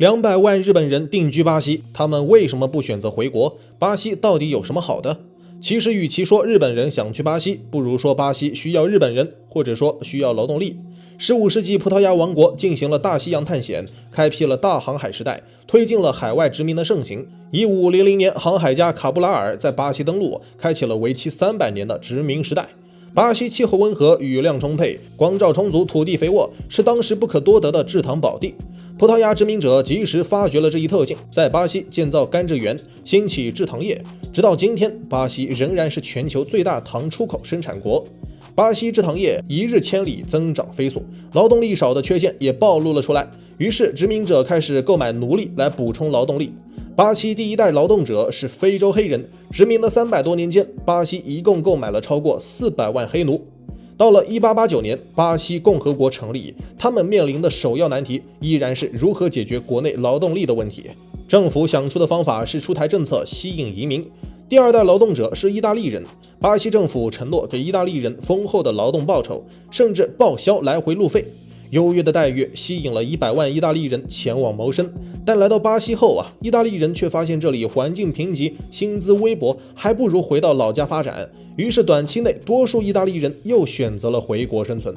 200万日本人定居巴西，他们为什么不选择回国？巴西到底有什么好的？其实，与其说日本人想去巴西，不如说巴西需要日本人，或者说需要劳动力。15世纪，葡萄牙王国进行了大西洋探险，开辟了大航海时代，推进了海外殖民的盛行。1500年，航海家卡布拉尔在巴西登陆，开启了为期300年的殖民时代。巴西气候温和，雨量充沛，光照充足，土地肥沃，是当时不可多得的制糖宝地。葡萄牙殖民者及时发掘了这一特性，在巴西建造甘蔗园，兴起制糖业。直到今天，巴西仍然是全球最大糖出口生产国。巴西制糖业一日千里，增长飞速，劳动力少的缺陷也暴露了出来。于是殖民者开始购买奴隶来补充劳动力。巴西第一代劳动者是非洲黑人，殖民的300多年间，巴西一共购买了超过400万黑奴。到了1889年，巴西共和国成立，他们面临的首要难题依然是如何解决国内劳动力的问题。政府想出的方法是出台政策吸引移民。第二代劳动者是意大利人，巴西政府承诺给意大利人丰厚的劳动报酬，甚至报销来回路费。优越的待遇吸引了100万意大利人前往谋生，但来到巴西后意大利人却发现这里环境贫瘠，薪资微薄，还不如回到老家发展。于是短期内，多数意大利人又选择了回国生存。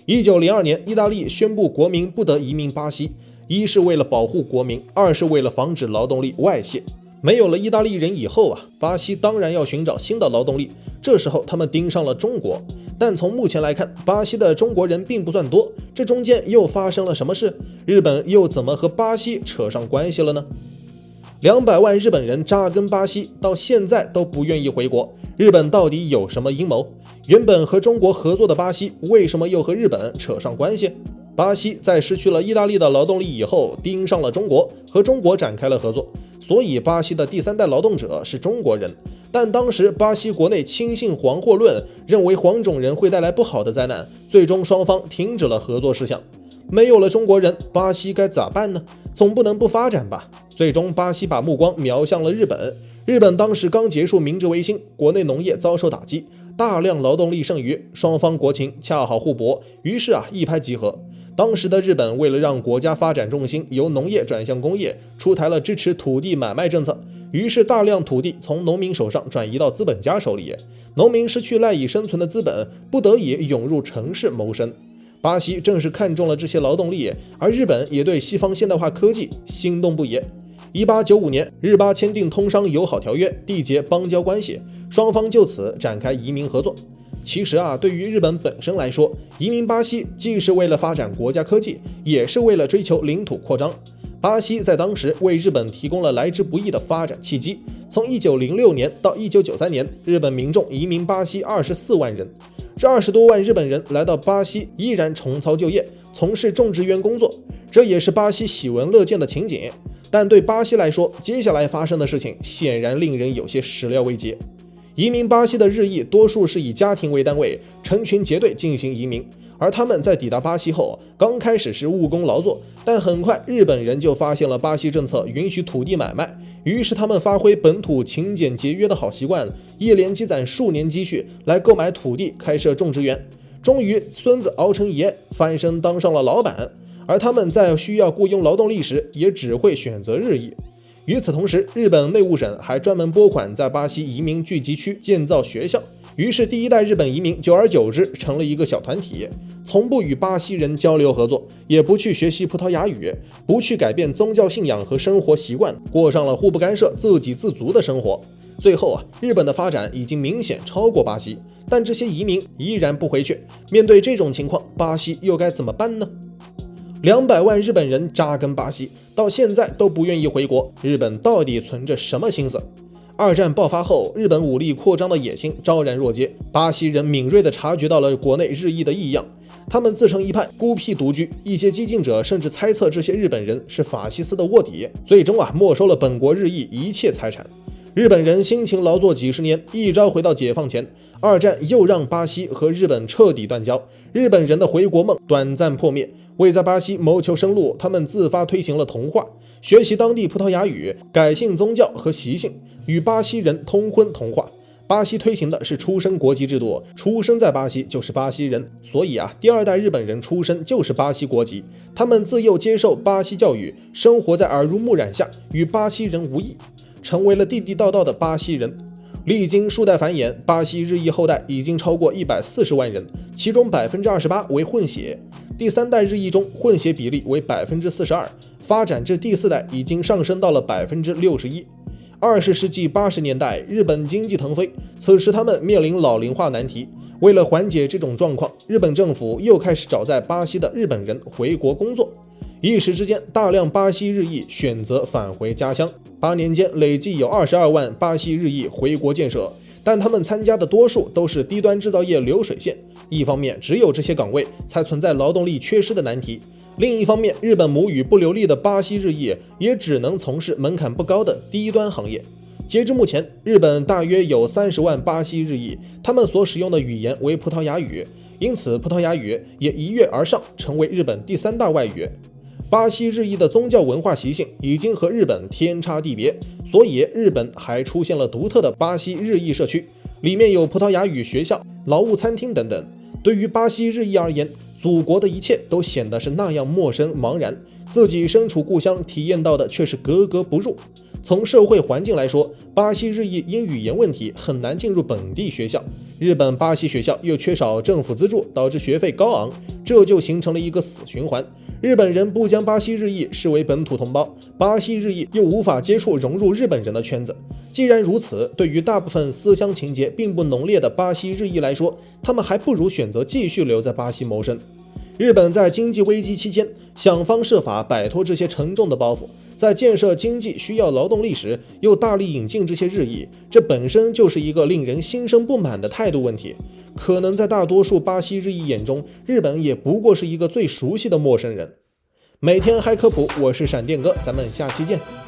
1902年，意大利宣布国民不得移民巴西，一是为了保护国民，二是为了防止劳动力外泄。没有了意大利人以后巴西当然要寻找新的劳动力。这时候他们盯上了中国，但从目前来看，巴西的中国人并不算多。这中间又发生了什么事？日本又怎么和巴西扯上关系了呢？200万日本人扎根巴西，到现在都不愿意回国。日本到底有什么阴谋？原本和中国合作的巴西，为什么又和日本扯上关系？巴西在失去了意大利的劳动力以后，盯上了中国，和中国展开了合作，所以巴西的第3代劳动者是中国人。但当时巴西国内轻信黄祸论，认为黄种人会带来不好的灾难，最终双方停止了合作事项。没有了中国人，巴西该咋办呢？总不能不发展吧？最终巴西把目光瞄向了日本。日本当时刚结束明治维新，国内农业遭受打击，大量劳动力剩余，双方国情恰好互搏，于是一拍即合。当时的日本为了让国家发展重心由农业转向工业，出台了支持土地买卖政策，于是大量土地从农民手上转移到资本家手里，农民失去赖以生存的资本，不得已涌入城市谋生。巴西正是看中了这些劳动力，而日本也对西方现代化科技心动不已。1895年，日巴签订通商友好条约，缔结邦交关系，双方就此展开移民合作。其实对于日本本身来说，移民巴西既是为了发展国家科技，也是为了追求领土扩张。巴西在当时为日本提供了来之不易的发展契机。从1906年到1993年，日本民众移民巴西24万人。这20多万日本人来到巴西，依然重操旧业，从事种植园工作，这也是巴西喜闻乐见的情景。但对巴西来说，接下来发生的事情显然令人有些始料未及。移民巴西的日裔多数是以家庭为单位，成群结队进行移民，而他们在抵达巴西后，刚开始是务工劳作，但很快日本人就发现了巴西政策允许土地买卖，于是他们发挥本土勤俭节约的好习惯，一连积攒数年积蓄来购买土地，开设种植园。终于孙子熬成爷，翻身当上了老板。而他们在需要雇佣劳动力时，也只会选择日裔。与此同时，日本内务省还专门拨款在巴西移民聚集区建造学校，于是第一代日本移民久而久之成了一个小团体，从不与巴西人交流合作，也不去学习葡萄牙语，不去改变宗教信仰和生活习惯，过上了互不干涉、自给自足的生活。最后日本的发展已经明显超过巴西，但这些移民依然不回去。面对这种情况，巴西又该怎么办呢？200万日本人扎根巴西，到现在都不愿意回国，日本到底存着什么心思？二战爆发后，日本武力扩张的野心昭然若揭，巴西人敏锐地察觉到了国内日益的异样，他们自成一派，孤僻独居，一些激进者甚至猜测这些日本人是法西斯的卧底，最终没收了本国日裔一切财产。日本人辛勤劳作几十年，一朝回到解放前，二战又让巴西和日本彻底断交，日本人的回国梦短暂破灭。为在巴西谋求生路，他们自发推行了同化，学习当地葡萄牙语，改信宗教和习性，与巴西人通婚同化。巴西推行的是出生国籍制度，出生在巴西就是巴西人，所以第二代日本人出生就是巴西国籍。他们自幼接受巴西教育，生活在耳濡目染下，与巴西人无异，成为了地地道道的巴西人。历经数代繁衍，巴西日裔后代已经超过140万人，其中28%为混血。第三代日裔中，混血比例为42%，发展至第四代已经上升到了61%。20世纪80年代，日本经济腾飞，此时他们面临老龄化难题。为了缓解这种状况，日本政府又开始找在巴西的日本人回国工作。一时之间，大量巴西日裔选择返回家乡。8年间，累计有22万巴西日裔回国建设，但他们参加的多数都是低端制造业流水线。一方面，只有这些岗位才存在劳动力缺失的难题；另一方面，日本母语不流利的巴西日裔也只能从事门槛不高的低端行业。截至目前，日本大约有30万巴西日裔，他们所使用的语言为葡萄牙语，因此葡萄牙语也一跃而上，成为日本第3大外语。巴西日裔的宗教文化习性已经和日本天差地别，所以日本还出现了独特的巴西日裔社区，里面有葡萄牙语学校、劳务餐厅等等。对于巴西日裔而言，祖国的一切都显得是那样陌生茫然，自己身处故乡体验到的却是格格不入。从社会环境来说，巴西日裔因语言问题很难进入本地学校，日本巴西学校又缺少政府资助，导致学费高昂，这就形成了一个死循环。日本人不将巴西日裔视为本土同胞，巴西日裔又无法接触融入日本人的圈子。既然如此，对于大部分思乡情结并不浓烈的巴西日裔来说，他们还不如选择继续留在巴西谋生。日本在经济危机期间想方设法摆脱这些沉重的包袱，在建设经济需要劳动力时又大力引进这些日裔，这本身就是一个令人心生不满的态度问题。可能在大多数巴西日裔眼中，日本也不过是一个最熟悉的陌生人。每天嗨科普，我是闪电哥，咱们下期见。